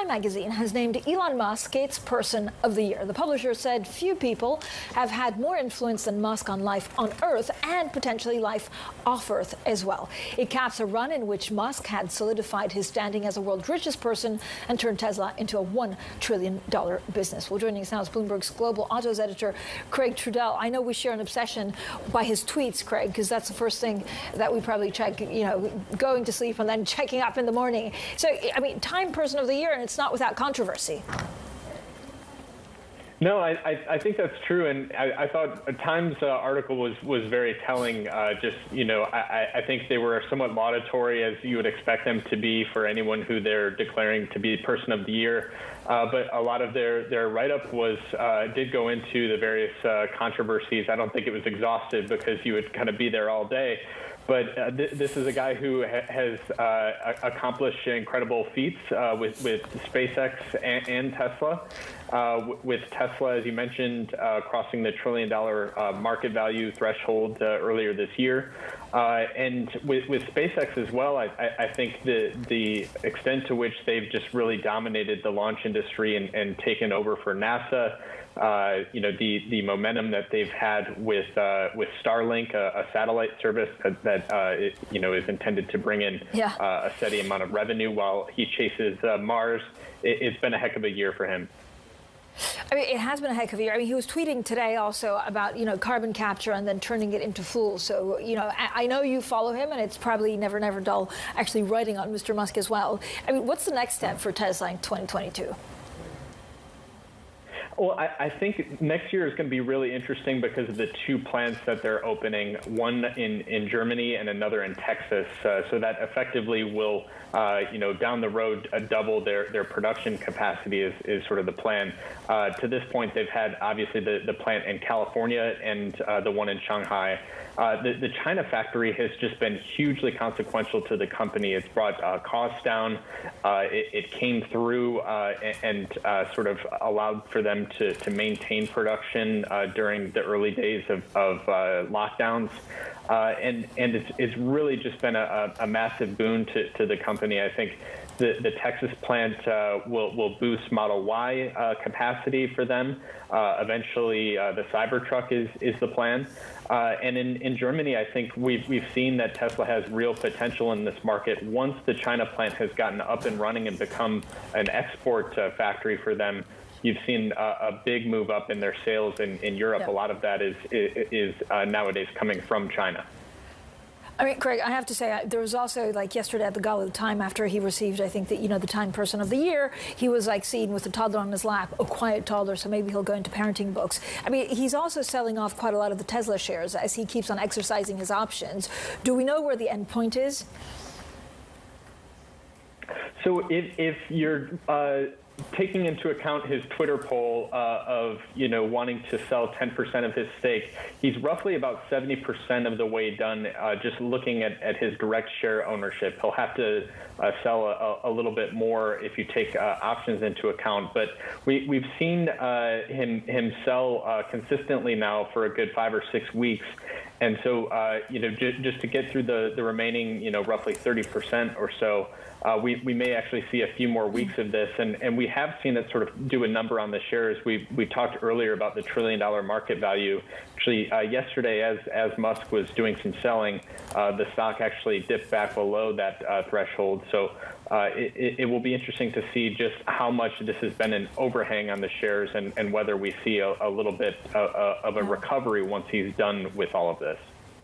Time magazine has named Elon Musk its Person of the Year. The publisher said few people have had more influence than Musk on life on Earth and potentially life off Earth as well. It caps a run in which Musk had solidified his standing as the world's richest person and turned Tesla into a $1 trillion business. Well, joining us now is Bloomberg's global autos editor, Craig Trudell. I know we share an obsession by his tweets, Craig, because that's the first thing that we probably check, going to sleep and then checking up in the morning. So, I mean, Time Person of the Year, and it's not without controversy. No, I think that's true, and I thought Time's article was very telling. I think they were somewhat laudatory, as you would expect them to be for anyone who they're declaring to be Person of the Year. But a lot of their write-up did go into the various controversies. I don't think it was exhaustive because you would kind of be there all day. But this is a guy who has accomplished incredible feats with SpaceX and Tesla. With Tesla, as you mentioned, crossing the $1 trillion market value threshold earlier this year. And with SpaceX as well, I think the extent to which they've just really dominated the launch industry and taken over for NASA, the momentum that they've had with Starlink, a satellite service that is intended to bring in a steady amount of revenue while he chases Mars. It's been a heck of a year for him. I mean, it has been a heck of a year. I mean, he was tweeting today also about, carbon capture and then turning it into fuel. So, I know you follow him, and it's probably never dull actually writing on Mr. Musk as well. I mean, what's the next step for Tesla in 2022? Well, I think next year is going to be really interesting because of the two plants that they're opening, one in Germany and another in Texas. So that effectively will, down the road, double their production capacity is sort of the plan. To this point, they've had, obviously, the plant in California and the one in Shanghai. The China factory has just been hugely consequential to the company. It's brought costs down. It came through and sort of allowed for them to maintain production during the early days of lockdowns. And it's really just been a massive boon to the company. I think the Texas plant will boost Model Y capacity for them. Eventually, the Cybertruck is the plan. And in Germany, I think we've seen that Tesla has real potential in this market. Once the China plant has gotten up and running and become an export factory for them, you've seen a big move up in their sales in Europe. Yep. A lot of that is nowadays coming from China. I mean, Craig, I have to say, there was also, like yesterday at the Gala of Time, after he received, I think, the Time Person of the Year, he was like seen with a toddler on his lap, a quiet toddler, so maybe he'll go into parenting books. I mean, he's also selling off quite a lot of the Tesla shares as he keeps on exercising his options. Do we know where the end point is? So if you're taking into account his Twitter poll of wanting to sell 10% of his stake, he's roughly about 70% of the way done. Just looking at his direct share ownership, he'll have to sell a little bit more if you take options into account. But we've seen him sell consistently now for a good 5 or 6 weeks. And so, just to get through the remaining, roughly 30% or so, we may actually see a few more weeks of this. And we have seen it sort of do a number on the shares. We talked earlier about the $1 trillion market value. Actually, yesterday, as Musk was doing some selling, the stock actually dipped back below that threshold. So it will be interesting to see just how much this has been an overhang on the shares and whether we see a little bit of a recovery once he's done with all of this.